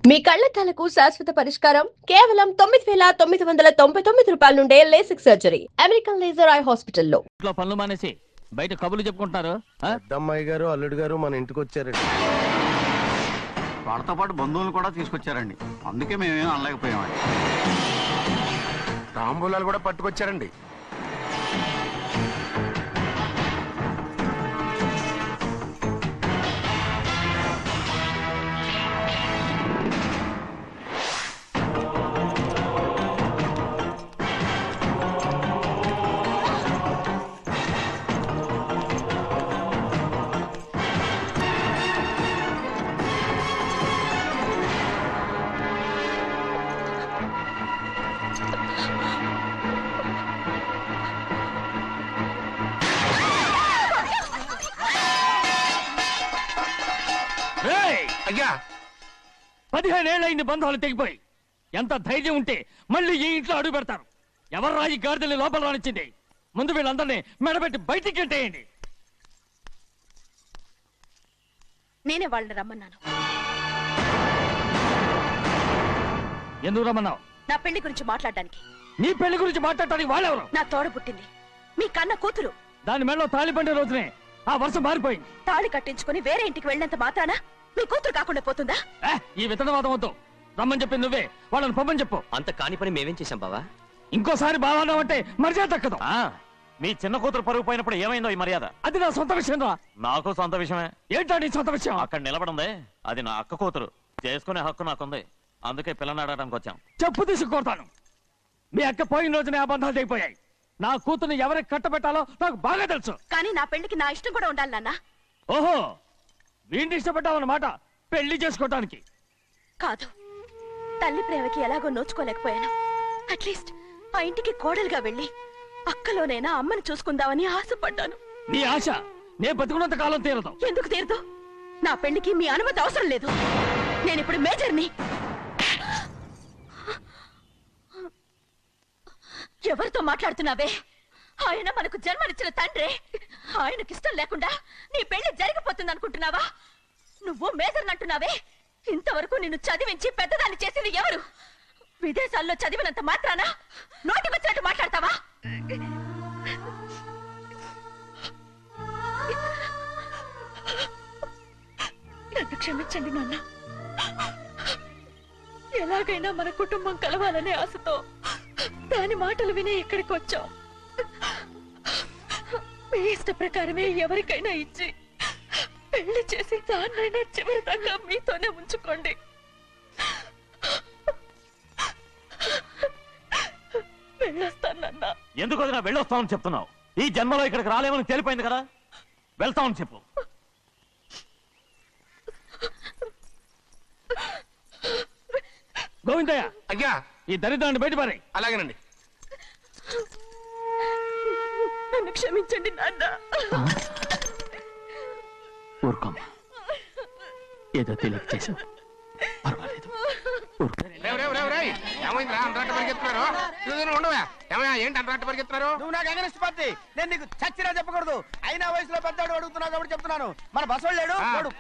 మీ కళ్లద్దాలకు శాశ్వత పరిష్కారం కేవలం 9,999 రూపాయల నుండే LASIK surgery American laser eye హాస్పిటల్లో. పనులు మానేసి బయట కబుర్లు చెప్పుకుంటున్నారు. పెద్దమ్మాయి గారు అల్లుడు గారు మన ఇంటికి వచ్చారండి. వాళ్ళతో పాటు బంధువులు కూడా తీసుకొచ్చారండి. అందుకే మేమేం అనలేకపోయామండి. తాంబూలాలు కూడా పట్టుకొచ్చారండి. అయ్యా 15 ఏళ్ళైంది బంధాలు తెగిపోయి. ఎంత ధైర్యం ఉంటే మళ్ళీ ఈ ఇంట్లో అడుగు పెడతారు? ఎవరు రాయి గాడిదల్ని లోపల రానిచ్చింది? ముందు వీళ్ళందరినీ మెడబెట్టి బయటికి గెట్టేయండి. నేనే వాళ్ళని రమ్మన్నాను. ఎందుకు రమ్మన్నావు? నా పెళ్లి గురించి మాట్లాడడానికి. నీ పెళ్లి గురించి మాట్లాడటానికి వాళ్ళెవరు? నా తోడ పుట్టింది, మీ కన్న కూతురు. దాని మెడలో తాళి పండే రోజునే ఆ వర్షం మారిపోయింది. తాళి కట్టించుకుని వేరే ఇంటికి వెళ్ళినంత మాత్రాన మీ కూతురు కాకుండా పోతుందా? ఈ విత్తనవాదం వద్దు. రమ్మని చెప్పింది నువ్వే, వాళ్ళని పంపని చెప్పు. అంత కాని పని మేమేం చేశాం బావా? ఇంకోసారి బావన్నావు అంటే మర్యాద తక్కదు. మీ చిన్న కూతురు పరుగు పోయినప్పుడు ఏమైందో ఈ మర్యాద? అది నా సొంత విషయం రా. నాకు సొంత విషయమే. ఏంటో నీ సొంత విషయం? అక్కడ నిలబడింది అది నా అక్క కూతురు. చేసుకునే హక్కు నాకుంది. అందుకే పిల్లని అడగడానికి వచ్చాం. చెప్పు తీసుకొడతాను. మీ అక్క పోయిన రోజునే ఆ బంధాలు తెగిపోయాయి. నా కూతుర్ని ఎవరికి కట్టబెట్టాలో నాకు బాగా తెలుసు. కానీ నా పెళ్లికి నా ఇష్టం కూడా ఉండాలి నాన్న. ఓహో, వీడిని ఇష్టపడ్డావన్నమాట పెళ్లి చేసుకోవటానికి. కాదు, తల్లి ప్రేమకి ఎలాగో నోచుకోలేకపోయాను. అట్లీస్ట్ ఆ ఇంటికి కోడలుగా వెళ్ళి అక్కలోనైనా అమ్మని చూసుకుందామని ఆశపడ్డాను. నీ ఆశ నే బతుకున్నంత కాలం తీరదు. ఎందుకు తీరదు? నా పెళ్లికి మీ అనుమతి అవసరం లేదు. నేనిప్పుడు మేజర్ని. ఎవరితో మాట్లాడుతున్నావే? ఆయన మనకు జన్మనిచ్చిన తండ్రి. ఆయనకిష్టం లేకుండా నీ పెళ్లి జరిగిపోతుంది అనుకుంటున్నావా? నువ్వు మేజర్ అంటున్నావే. ఇంతవరకు నిన్ను చదివించి పెద్దదాన్ని చేసింది ఎవరు? విదేశాల్లో చదివినంత మాత్రాన నోటికి వచ్చినట్టు మాట్లాడతావా? నన్ను క్షమించండి నాన్న. ఎలాగైనా మన కుటుంబం కలవాలనే ఆశతో దాని మాటలు వినే ఇక్కడికి వచ్చాం. మీ ఇష్ట ప్రకారమే ఎవరికైనా ఇచ్చి పెళ్లి చేసి దాన్నైనా చివరి దాకా మీతోనే ఉంచుకోండి. వెళ్ళొస్తానన్నా. ఎందుకు వదినా వెళ్ళొస్తామని చెప్తున్నావు? ఈ జన్మలో ఇక్కడికి రాలేమని తెలిపోయింది కదా. వెళ్తామని చెప్పు. గోవిందయ్య, అయ్యా ఈ దరిద్రాన్ని బయటపడి. అలాగేనండి. నన్ను క్షమించండి నాన్న. ఊరుకోమ్మా, ఏదో తెలియక చేసావు, పర్వాలేదు. ఏమైందిరా అంతరాట పరిగెత్తున్నారు? ఉండవా ఏమయ్యా? ఏంటి అంతరాట పరిగెత్తున్నారు? నువ్వు నాకు అగనిస్ట్ పార్టీ. నేను నీకు చచ్చినా చెప్పకూడదు. అయినా వయసులో పెద్దవాడు అడుగుతున్నావు కాబట్టి చెప్తున్నాను. మన బసవాడు లేడు, వాడు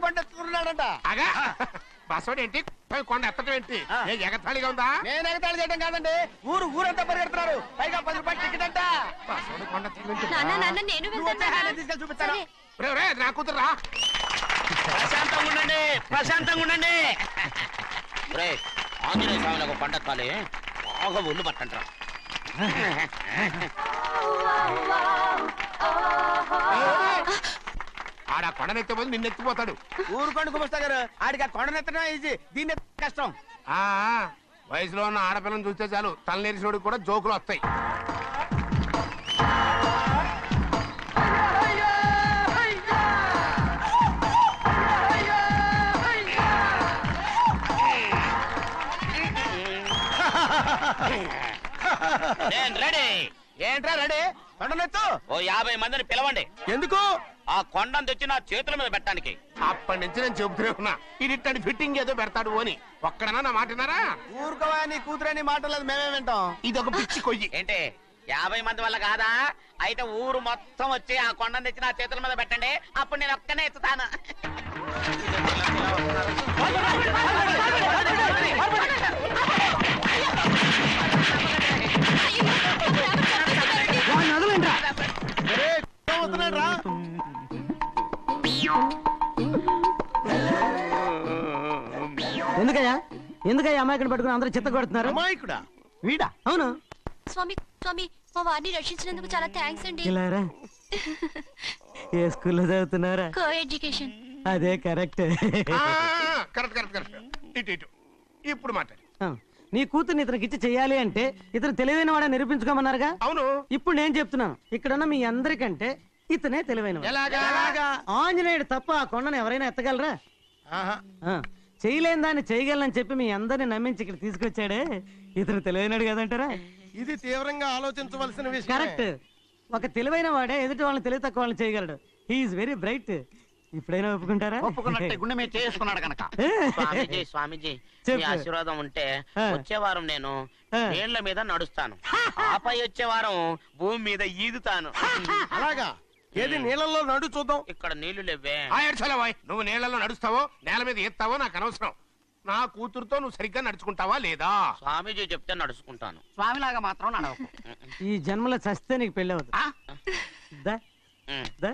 పండిస్తున్నాడంట. అగా బసోడు ఏంటి? కొండ ఎత్తడం ఏంటి? ఎగతాళిగా ఉందా? నేను ఎగతాళి చేయడం కాదండి, ఊరంతా పరిగెడుతున్నారు. పైగా 10 రూపాయలు టికెట్ అంట. బసోడు కొండ తీసుకెళ్ళి చూపిస్తాను. నా కూతురు. ప్రశాంతంగా ఉండండి, ప్రశాంతంగా ఉండండి. ఆంజనేయ స్వామిలకు పండగ కాలే, బాగా ఒళ్ళు పట్టంటారా. ఆడ కొండనెత్తే పోతే నిన్నెత్తిపోతాడు. ఊరుకోండి కుమస్తా గారు, ఆడికి ఆ కొండనెత్తడం ఈజీ, దీన్ని కష్టం. వయసులో ఉన్న ఆడపిల్లని చూస్తే చాలు తలనేరిసినోడికి కూడా జోకులు వస్తాయి. ఏంట్రా రెడీ? కొండనెత్తు. ఓ 50 మందిని పిలవండి. ఎందుకు? ఆ కొండను తెచ్చి నా చేతుల మీద పెట్టడానికి. అప్పటి నుంచి నేను చెబుతూనే ఉన్నా, ఇది ఫిట్టింగ్ ఏదో పెడతాడు అని. ఒక్కడనా నా మాటనారా? ఊరుకోవా, నీ కూతురని మాటలేదు, మేమే వింటాం. ఇది ఒక పిచ్చి కొయ్యి. ఏంటి 50 మంది వల్ల కాదా? అయితే ఊరు మొత్తం వచ్చి ఆ కొండను తెచ్చి నా చేతుల మీద పెట్టండి, అప్పుడు నేను ఒక్కనే ఎత్తుతాను. ఎందుకయ్యా అమాయకుని పట్టుకుని అందరూ చిత్త కొడుతున్నారు? అమాయకుడా? వీడా? అవును. స్వామి స్వామి మా వారిని రక్షించినందుకు చాలా థ్యాంక్స్ అండి. ఇలారా ఏ స్కూల్లో చదువుతున్నారా? Co education. అదే కరెక్ట్. Correct correct correct. ఇటు ఇటు ఇప్పుడు మాట్లాడు. నీ కూతుర్ని ఇతనికి ఇచ్చి చెయ్యాలి అంటే ఇతను తెలివైన వాడే నిరూపించుకోమన్నారుగా. అవును. ఇప్పుడు నేను చెప్తున్నాను, ఇక్కడున్న మీ అందరికంటే ఇతనే తెలివైన వాడు. ఎలాగా? ఆంజనేయుడు తప్ప ఆ కొండను ఎవరైనా ఎత్తగలరా? ఆహా. చేయలేని దాన్ని చేయగలనని చెప్పి మీ అందరిని నమ్మించి ఇక్కడ తీసుకొచ్చాడే ఇతను తెలివైనడు కదంటారా? ఇది తీవ్రంగా ఆలోచించవలసిన విషయం. కరెక్ట్. ఒక తెలివైన వాడే ఎదుటి వాళ్ళని తెలివి తక్కువ వాళ్ళని చేయగలడు. He is very bright. ఇప్పుడైనా ఒప్పుకుంటారా? ఒప్పుకున్నట్టే గుండె మీద చేసుకున్నాడు కనుక. స్వామీజీ స్వామీజీ చెప్పు. మీ ఆశీర్వాదం ఉంటే ఆ. వచ్చే వారం నేను ఆ. నీళ్ల మీద నడుస్తాను, ఆపై వచ్చే వారం భూమి మీద ఈదుతాను. అలాగా? ఏది నీళ్ళల్లో నడు చూద్దాం. ఇక్కడ నీళ్లు లేవే. ఆయర్చలవాయ్, నువ్వు నీళ్లలో నడుస్తావో నేల మీద ఎత్తావో నాకు అనవసరం. నా కూతురుతో నువ్వు సరిగ్గా నడుచుకుంటావా లేదా? స్వామీజీ చెప్తే నడుచుకుంటాను, స్వామిలాగా మాత్రం నడవకు. ఈ జన్మలో చస్తే నీకు పెళ్ళి అవుతుంది. ఆ? దా, దా.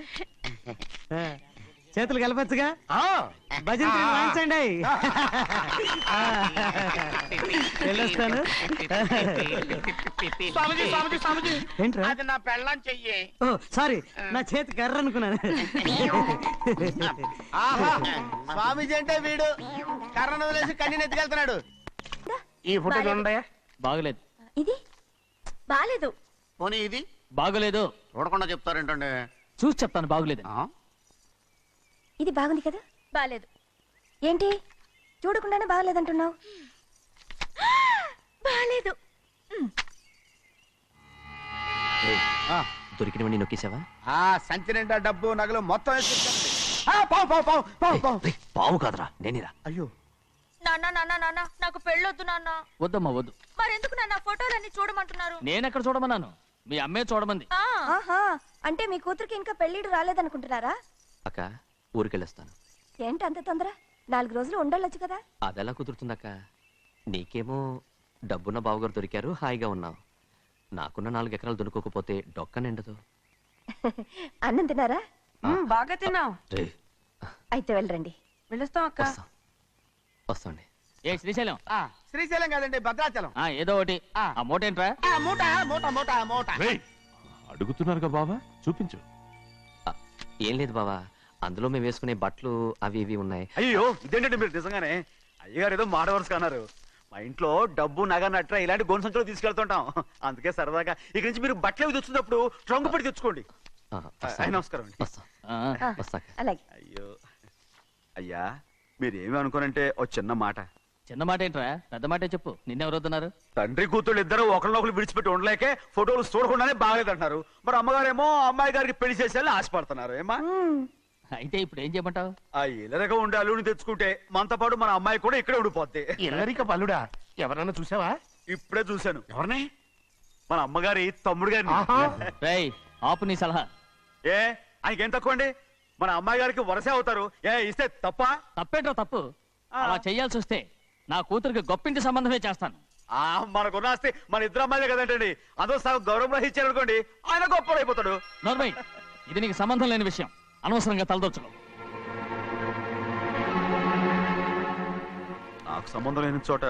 చేతులు కలపచ్చుగా. భజన తీరు వాయించండి. వెళ్ళొస్తాను. స్వామీజీ స్వామీజీ స్వామీజీ ఏంట్రా? అది నా పెళ్ళం చెయ్యి. ఓ సారీ, నా చేతి కర్ర అనుకున్నాను. ఆహా. స్వామీజీ అంటే వీడు కర్రను వదిలేసి కన్నీని ఎత్తుకెళ్తున్నాడు. ఈ ఫోటో చూడండి. బాగలేదు. ఇది బాలేదు. పోనీ ఇది బాగలేదు. చూడకుండా చెప్తారేంటండి? చూసి చెప్తాను బాగలేదు. ఇది బాగుంది కదా? బాలేదు. ఏంటి చూడకుండానే బాగలేదంటున్నావు? బాలేదు. దొరికినవన్నీ నొక్కేసావా? సంచి నిండా డబ్బు నగలు మొత్తం ఎత్తుకెళ్ళండి. పావు పావు పావు పావు పావు. పావు కాదురా, నేనేరా. అయ్యో. నాన్న నాన్న నాన్న నాకు పెళ్ళొద్దు నాన్న. వద్దమ్మా వద్దు. మరెందుకు నాన్న ఫోటోలన్నీ చూడమంటున్నారు? నేనెక్కడ చూడమన్నాను, మీ అమ్మే చూడమంది. ఆహా, అంటే మీ కూతురికి ఇంకా పెళ్ళిడు రాలేదనుకుంటున్నారా? అక్క, ఊరికెళ్ళొస్తాను. ఏంటి అంత తొందర? 4 రోజులు ఉండొచ్చు కదా. అదెలా కుదురుతుందక్క? నీకేమో డబ్బున్న బావగారు దొరికారు, హాయిగా ఉన్నావు. నాకున్న 4 ఎకరాలు దొరకకపోతే డొక్క నిండదు. అన్నం తిన్నారా? బాగా తిన్నావు. రే, అయితే వెళ్ళండి. వెళ్ళొస్తాం అక్క. వస్తాండి. ఏ శ్రీశైలం? శ్రీశైలం కాదండి, భద్రాచలం. ఏదో ఒకటి. ఆ మూట ఏంట్రా? మూట మూట మూట మూట. అడుగుతున్నారుగా బావా, చూపించు. ఏం లేదు బావా, అందులో మేము వేసుకునే బట్టలు అవి ఇవి ఉన్నాయి. అయ్యో, ఇదేంటంటే మీరు నిజంగానే అయ్యగారు ఏదో మాడవరుస అన్నారు. మా ఇంట్లో డబ్బు నగ నట్ర ఇలాంటి గోను సంచులు తీసుకెళ్తుంటాం. అందుకే సరదాగా ఇక్కడి నుంచి మీరు బట్టలు అవి తెచ్చుకున్నప్పుడు ట్రంక్ పెట్టి తెచ్చుకోండి. నమస్కారం అండి. వస్తాక. అలాగే. అయ్యో అయ్యా, మీరేమి అనుకోనంటే ఓ చిన్న మాట. చిన్న మాట ఏంట్రా, పెద్ద మాటే చెప్పు. నిన్నెవరు వద్దన్నారు? తండ్రి కూతుళ్ళు ఇద్దరు ఒకరినొకరు విడిచిపెట్టి ఉండలేకే ఫోటోలు చూడకుండానే బాగలేదంటున్నారు. మరి అమ్మగారేమో అమ్మాయి గారికి పెళ్లి చేసేయాలని ఆశపడుతున్నారు. ఏమా అయితే ఇప్పుడు ఏం చేయమంటావు? ఆ ఇల్లరగా ఉండే అల్లుని తెచ్చుకుంటే మనతో పాటు మన అమ్మాయి కూడా ఇక్కడే ఉండిపోద్ది. ఇల్లరిక పల్లుడా? ఎవరన్నా చూసావా? ఇప్పుడే చూశాను. ఎవరిని? మన అమ్మగారి తమ్ముడు గారిని. రేయ్, ఆపు నీ సలహా. ఏ ఆయనకేం తక్కువ అండి? మన అమ్మాయి గారికి వరసే అవుతారు. ఏ ఇస్తే తప్ప? తప్పేంట్రా తప్పు? అలా చెయ్యాల్సి వస్తే నా కూతురికి గొప్పింటి సంబంధమే చేస్తాను. మనకున్న ఆస్తి మన ఇద్దరు అమ్మాయిలే కదంటండి. అందరూ సగం గౌరవం ఇచ్చారు అనుకోండి, ఆయన గొప్ప అయిపోతాడు. నోర్మయ్, ఇది నీకు సంబంధం లేని విషయం. అనవసరంగా తలదొచ్చుకో. నాకు సంబంధం లేని చోట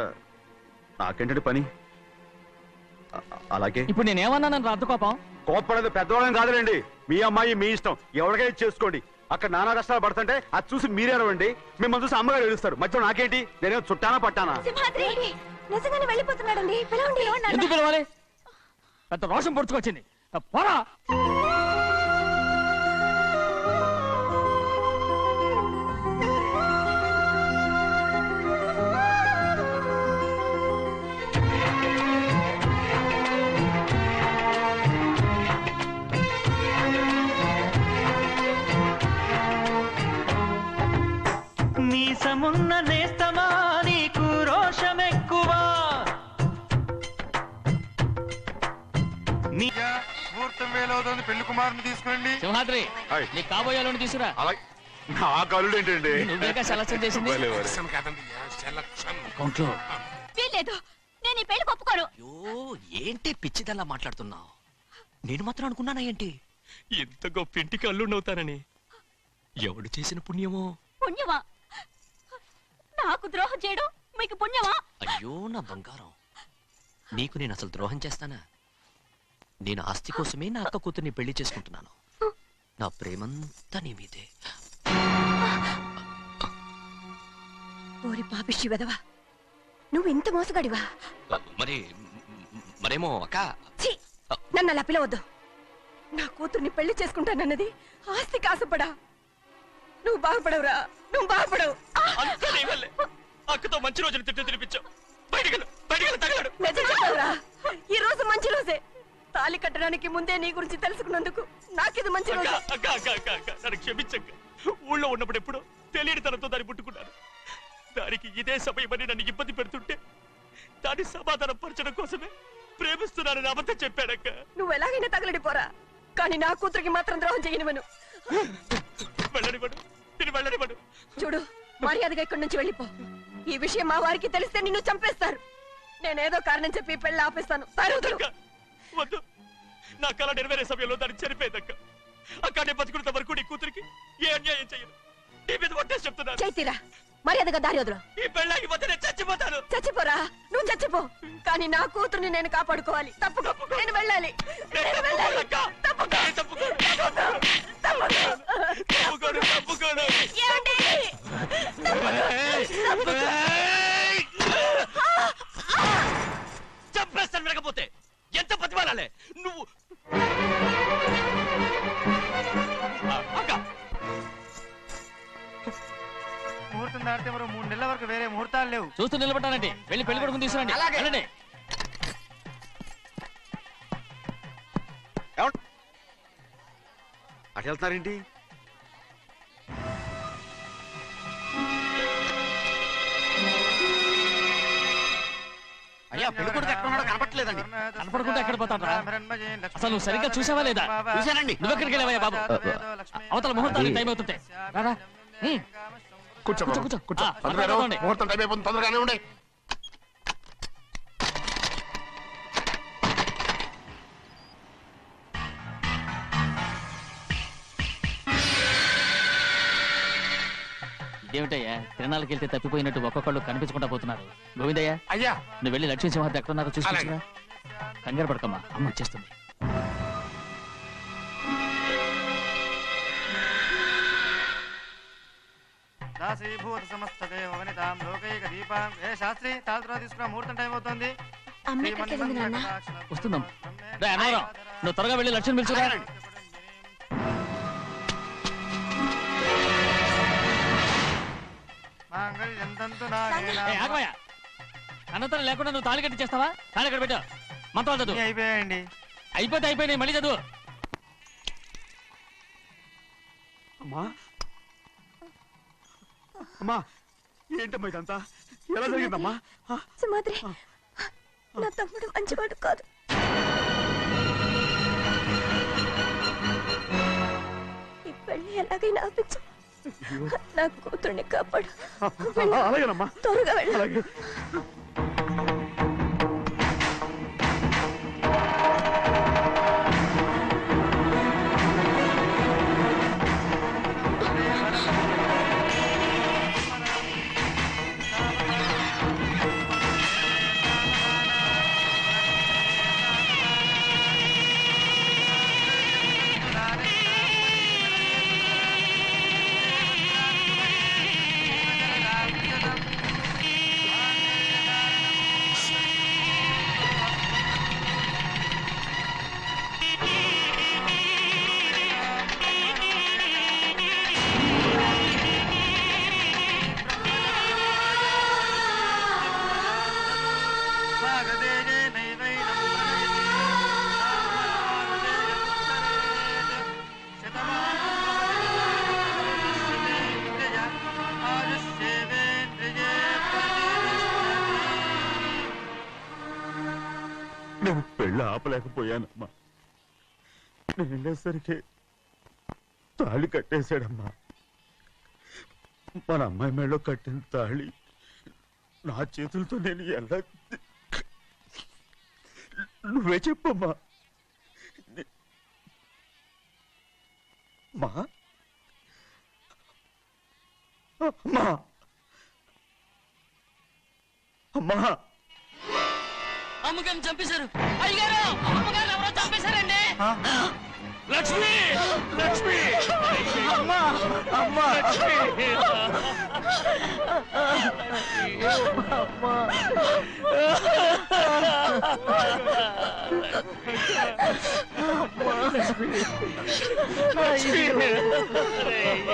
నాకేంటండి పని? అలాగే ఇప్పుడు నేనేమన్నానని రద్దు కోపం? కోప్పడేది పెద్దవాళ్ళని కాదులేండి. మీ అమ్మాయి మీ ఇష్టం, ఎవరికైనా చేసుకోండి. అక్కడ నానా కష్టాలు పడుతుంటే అది చూసి మీరేరవండి. మిమ్మల్ని చూసి అమ్మగారు ఏడుస్తారు. మధ్యలో నాకేంటి? నేనే చుట్టానా పట్టానా? సింహాద్రి నిజంగానే వెళ్ళిపోతున్నాడండి. పిలవండి. ఎందుకు పిలవాలి? పెద్ద రోషం పొడుచుకొచ్చింది. పోరా. నీసమున్న నేస్తమా నీకు రోషమెక్కువా? ముహూర్తం వేలవుతుంది, పెళ్లి కుమారుని తీసుకోండి. సింహాద్రి, నీ కాబోయేలోని తీసుకురా. నా కలుడు ఏంటండి? నువ్వేగా సెలక్షన్ చేసింది. వీల్లేదు, నేను ఈ పెళ్లి ఒప్పుకోను. ఏంటి పిచ్చిదల్లా మాట్లాడుతున్నావు? నేను మాత్రం అనుకున్నానా ఏంటి ఎంత గొప్ప ఇంటికి అల్లుండవుతానని? ఎవడు చేసిన పుణ్యమో? పుణ్యమా? నాకు ద్రోహం చేయడం మీకు పుణ్యమా? అయ్యో నా బంగారం, నీకు నేను అసలు ద్రోహం చేస్తానా? నేను ఆస్తి కోసమే నా అక్క కూతుర్ని పెళ్లి చేసుకుంటున్నాను. నా ప్రేమంతా నీ మీదే. ఓరి పాపిష్టి వెదవా, నువ్వు ఇంత మోసగాడివా? మరేమో అక్క. నన్ను అలా పిలవద్దు. నా కూతుర్ని పెళ్లి చేసుకుంటానన్నది ఆస్తి కాసపడా. నువ్వు బాగుపడవురా, నువ్వు బాగుపడవు. అక్కతో మంచి రోజులు తిట్టు తినిపించావు. నిజం చెప్పవురా, ఈ రోజు మంచి రోజే. తాళి కట్టడానికి ముందే నీ గురించి తెలుసుకున్నందుకు నాకిది మంచి రోజు. నన్ను క్షమించక్క. ఊళ్ళో ఉన్నప్పుడు ఎప్పుడు తెలియని తనతో దాన్ని పుట్టుకున్నాను. దానికి ఇదే సమయమని నన్ను ఇబ్బంది పెడుతుంటే దాన్ని సమాధానం పరచడం కోసమే ప్రేమిస్తున్నానని అబద్ధం చెప్పాడక్క. నువ్వు ఎలాగైనా తగలడిపోరా, కానీ నా కూతురికి మాత్రం ద్రోహం చేయనివను. వెళ్ళనివ్వడు, నేను వెళ్ళనివ్వడు. చూడు, మర్యాదగా ఇక్కడి నుంచి వెళ్ళిపో. ఈ విషయం మా వారికి తెలిస్తే నిన్ను చంపేస్తారు. నేనేదో కారణం చెప్పి పెళ్లి ఆపేస్తాను. వద్దు, నా కళ నెరవేరే సమయంలో దాన్ని చనిపోయిందక్క. అక్కడే బతుకున్నంత వరకు నీ కూతురికి ఏ అన్యాయం చేయను. నీ మీద ఒట్టేసి చెప్తున్నాను. చైతీరా, మర్యాదగా దారి వదులు. ఈ పెళ్ళాకి పోతే నేను చచ్చిపోతాను. చచ్చిపోరా, నువ్వు చచ్చిపో, కానీ నా కూతుర్ని నేను కాపాడుకోవాలి. తప్పుకో, నేను వెళ్ళాలి. చంపేస్తాను. వినకపోతే ఎంత బతిమాలాలే నువ్వు? ముహూర్తం దాటితే మరో 3 నెలల వరకు వేరే ముహూర్తాలు లేవు. చూస్తూ నిలబడ్డానండి. వెళ్ళి పెళ్లి కొడుకుని తీసుకురండి. వెళ్ళండి. అటు వెళ్తున్నారేంటి? అయ్యా పెళ్లి కొడుకు ఎక్కడ ఉన్నాడో కనపట్లేదండి. కనపడకుండా ఎక్కడ పోతాడు రా? అసలు నువ్వు సరిగ్గా చూసావా లేదా? చూశానండి. నువ్వెక్కడికి వెళ్ళావయ్యా బాబు? అవతల ముహూర్తానికి టైం అవుతుంటే రారా. కూర్చో కూర్చో కూర్చో. ముహూర్తం టైం అయిపోతుంది, తొందరగానే ఉండే. ఇదేమిటయ్యా, తిరణాలకి వెళ్తే తప్పిపోయినట్టు ఒక్కొక్కళ్ళు కనిపించకుండా పోతున్నారు. గోవిందయ్యా, అయ్యా నువ్వు వెళ్ళి లక్ష్మీ సింహార్తి ఎక్కడున్నారో చూసుకుంటున్నా. కంగారు పడకమ్మా, అమ్మ వచ్చేస్తుంది. దాసీభూత సమస్త దేవవనితాం లోకైక దీపాం. ఏ శాస్త్రి, తాళ తర్వాత తీసుకురా, ముహూర్తం టైం అవుతుంది. వస్తుందమ్మా. అన్నవరం, నువ్వు త్వరగా వెళ్ళి లక్ష్మణ్ పిలుచురా. అనంతరం లేకుండా నువ్వు తాళి కట్టి చేస్తావా? తాళి ఎక్కడ పెట్టావు? మంత్రాలు చదువు. అయిపోయాయండి. అయిపోయినాయి, మళ్ళీ చదువు. అమ్మా అమ్మా, ఏంటమ్మా ఇదంతా? ఎలా జరిగిందమ్మా? సుమాద్రి, నా తమ్ముడు మంచివాడు కాదు. ఈ పెళ్లి ఎలాగైనా ఆపించు. నా కూతుర్ని కాపాడు. అలాగేనమ్మా, త్వరగా వెళ్ళాలి. నేను పెళ్ళి ఆపలేకపోయానమ్మా. నేను వెళ్ళేసరికి తాళి కట్టేశాడమ్మా. మన అమ్మాయి మేడలో కట్టిన తాళి నా చేతులతో నేను ఎలా... నువ్వే చెప్పమ్మా. మా అమ్మా, అమ్మా అమ్మగారిని చంపేశారు అయ్యగారు అమ్మగారు ఎవరో చంపేశారండి లక్ష్మి లక్ష్మి అమ్మా అమ్మా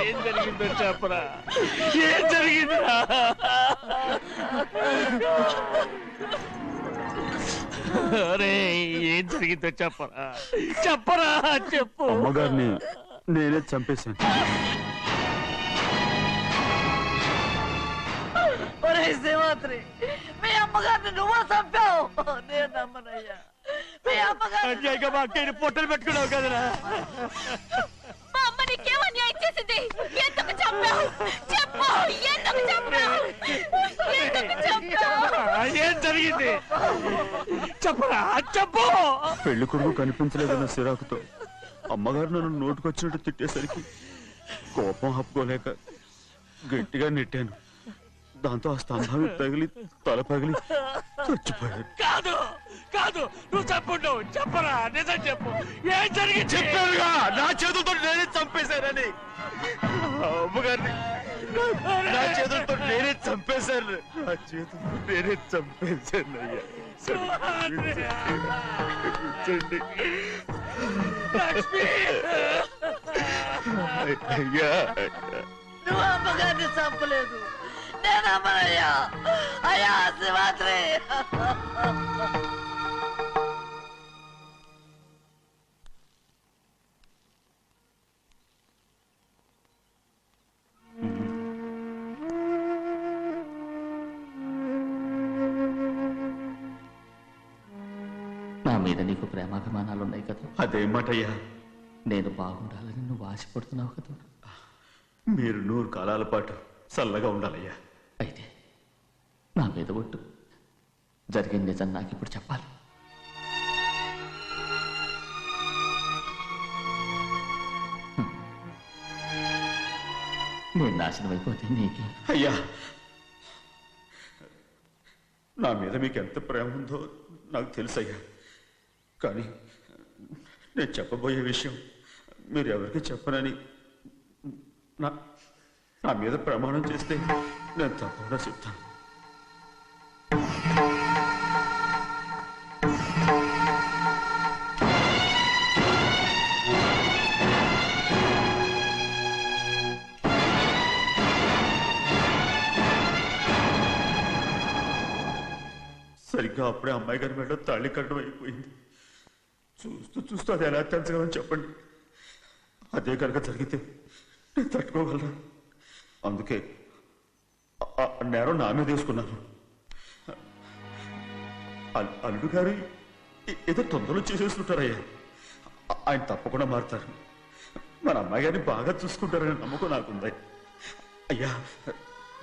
ఏం జరిగిందో చెప్పరా ఏం జరిగిందిరా అరే ఏం జరిగిందో చెప్పరా చెప్పరా చెప్పు అమ్మగారిని నేనే చంపేశాను. శ్రీమాత్రి మీ అమ్మగారిని నువ్వు చంపావు. నేను నమ్మనయ్యా. మీ అమ్మగారు మా అక్కని పొట్టలు పెట్టుకున్నావు కదరా. మా అమ్మ నీకేం అన్యాయం చేసింది? ఎందుకు చంపావు? చెప్పు, ఎందుకు చంపావు? ఎందుకు చంపావు? ఏం జరిగింది చెప్పరా చెప్పు. పెళ్లి కొడుకు కనిపించలేదన్న సిరాకుతో అమ్మగారు నన్ను నోటుకొచ్చినట్టు తిట్టేసరికి కోపం హప్పుకోలేక గట్టిగా నెట్టాను. దాంతో ఆ స్తంభాన్ని తగిలి తల పగిలి చచ్చిపోయాడు. కాదు కాదు నువ్వు చెప్పు చెప్పరా నిజం చెప్పు ఏం జరిగింది. చెప్పారుగా నా చేతులతో నేనే చంపేశానని. అమ్మగారిని నా చేతులతో నేనే చంపేశాను. నా చేతులతో నేనే చంపేశాను అయ్యా. అయ్యా నువ్వు అమ్మగారిని చంపలేదు. నేను అమ్మనయ్యా. అయ్యా శ్రీమాత్రి. నా మీద నీకు ప్రేమాభిమానాలు ఉన్నాయి కదా. అదేమాటయ్యా. నేను బాగుండాలని నువ్వు ఆశపడుతున్నావు కదా. మీరు 100 కాలాల పాటు చల్లగా ఉండాలయ్యా. అయితే నా మీద ఒట్టు. జరిగిన నిజం నాకు ఇప్పుడు చెప్పాలి. నేను నాశనం అయిపోతే నీకే. అయ్యా నా మీద మీకు ఎంత ప్రేమ ఉందో నాకు తెలుసయ్యా. కానీ నేను చెప్పబోయే విషయం మీరు ఎవరికి చెప్పనని నా మీద ప్రమాణం చేస్తే నేను తప్పకుండా చెప్తాను. సరిగ్గా అప్పుడే అమ్మాయి గారి మెడలో తాళి కట్టడం అయిపోయింది. చూస్తూ చూస్తూ అది ఎలా తెంచగలని చెప్పండి. అదే కనుక జరిగితే నేను తట్టుకోగలరా? అందుకే నేరం నా మీద తీసుకున్నాను. అల్లుడు గారు ఏదో తొందరలో చేసేసుకుంటారయ్యా. ఆయన తప్పకుండా మారుతారు. మన అమ్మాయి గారిని బాగా చూసుకుంటారనే నమ్మకం నాకుంది. అయ్యా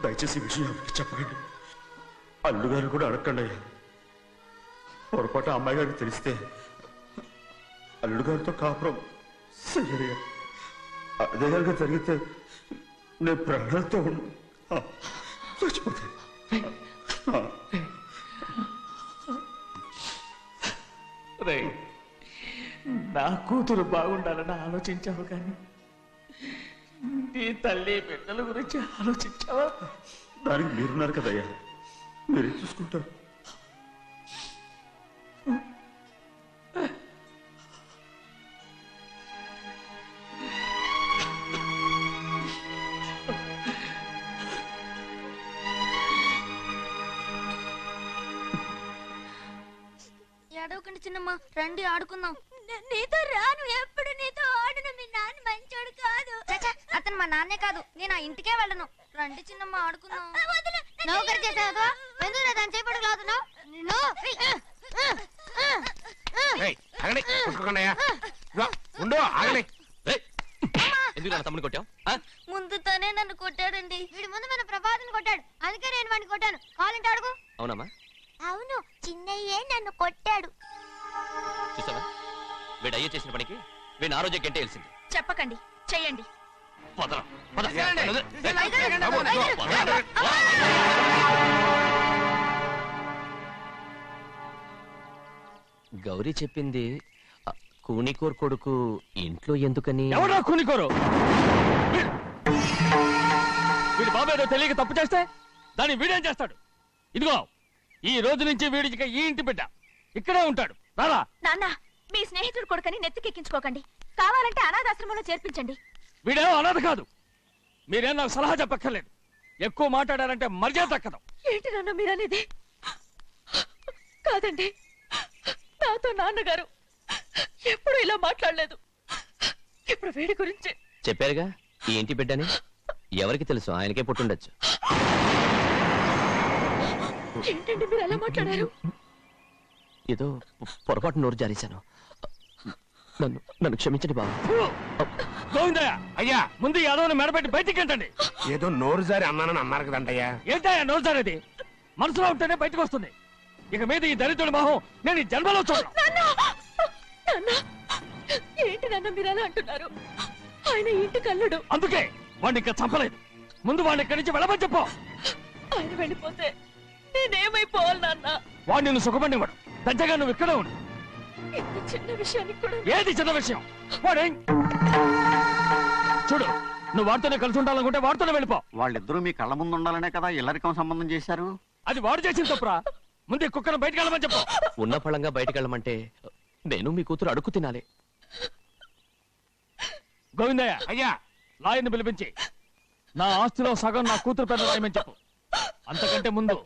దయచేసి ఈ విషయం ఎవరికి చెప్పకండి. అల్లుడు గారు కూడా అడగండి అయ్యా. పొరపాటు అమ్మాయి గారికి తెలిస్తే అల్లుడు గారితో కాపురం సయ్యయ్యా. అదే కనుక జరిగితే నేను ప్రాణాలతో చచ్చిపోతాను. నా కూతురు బాగుండాలని ఆలోచించావు కానీ నీ తల్లి బిడ్డల గురించి ఆలోచించావా? దానికి మీరున్నారు కదయ్యా, మీరే చూసుకుంటారు. ఏడవకండి చిన్నమ్మ, రండి ఆడుకుందాం. నీతో రాను, ఎప్పుడు నీతో ఆడను. మీ నాన్న మంచోడు కాదు. అతను మా నాన్నే కాదు, నేను ఆ ఇంటికే వెళ్ళను. రండి చిన్నమ్మ ఆడుకుందాం. నౌకరు చేసావు ఎందుకు దాని చేపడు లాదున్నావు? తమ్ముడు కొట్టావు? ముందు తనే నన్ను కొట్టాడండి. వీడి ముందు మన ప్రభాతం కొట్టాడు, అందుకే నేను వాడిని కొట్టాను. కాలింటి అడుగు. అవునమ్మా? అవును, చిన్నయ్యే నన్ను కొట్టాడు. చూసావా, వీడు అయ్యే చేసిన పనికి వీడిని ఆరోగ్యం గంటే తెలిసింది. చెప్పకండి, చెయ్యండి. పద. గౌరీ చెప్పింది కూనికోర్ కొడుకు ఇంట్లో ఎందుకని. ఎవడా కూనికోరు? వీడి బాబు ఏదో తెలియక తప్పు చేస్తే దాన్ని వీడేం చేస్తాడు? ఇదిగో ఈ రోజు నుంచి వీడికి ఈ ఇంటి బిడ్డ ఇక్కడే ఉంటాడు. రారా. నాన్న, మీ స్నేహితుడు కొడుకని నెత్తికెక్కించుకోకండి. కావాలంటే అనాథాశ్రమంలో చేర్పించండి. వీడేమో అనాథ కాదు. మీరేం నాకు సలహా చెప్పక్కర్లేదు. ఎక్కువ మాట్లాడారంటే మర్యాద దక్కదు. ఏంటి నాన్న మీరనేది? కాదండి, నాతో నాన్నగారు ఎప్పుడు ఇలా మాట్లాడలేదు. ఇప్పుడు వీడి గురించి చెప్పారుగా ఈ ఇంటి బిడ్డని. ఎవరికి తెలుసు, ఆయనకే పుట్టుండొచ్చు. ఏంటండి మీరు ఎలా మాట్లాడారు? ఏదో పొరపాటు నోరు జారేశాను. నన్ను క్షమించండి బాబు. గోవిందయ్య, అయ్యా ముందు యాదవ్ని మెడబెట్టి బయటికి ఏంటండి? ఏదో నోరు జారి అన్నానని అన్నారు కదంటయ్యా. ఏంటయ్యా నోరు జారేది? మనసులో ఉంటేనే బయటకు వస్తుంది. ఇక మీద ఈ దరిద్రుడి మొహం నేను ఈ జన్మలో చూడను. ఏంటి నాన్న మీరు ఎలా అంటున్నారు? ఆయన ఇంటి కల్లుడు. అందుకే వాడిని ఇంకా చంపలేదు. ముందు వాడిని ఇక్కడి నుంచి వెళ్ళమని చెప్పు. ఆయన వెళ్ళిపోతే నేనేమైపోవాలి నాన్న? వాడు నిన్ను సుఖపడివాడు. పెద్దగా నువ్వు ఇక్కడే ఉండు. ఇంత చిన్న విషయానికి కూడా ఏది చిన్న విషయం? వాడేం చూడు, నువ్వు వాడితోనే కలిసి ఉండాలనుకుంటే వాడితోనే వెళ్ళిపో. వాళ్ళిద్దరూ మీ కళ్ళ ముందు ఉండాలనే కదా ఇల్లరికం సంబంధం చేశారు. అది వాడు చేసిన తప్పురా. ముందు ఈ కుక్కను బయటకు వెళ్ళమని చెప్పు. ఉన్న ఫలంగా బయటకు వెళ్ళమంటే నేను మీ కూతురు అడుగు తినాలి. గోవిందయ్య, అయ్యా లాయర్ని పిలిపించి నా ఆస్తిలో సగం నా కూతురు పెద్ద రాయమని చెప్పు. అంతకంటే ముందు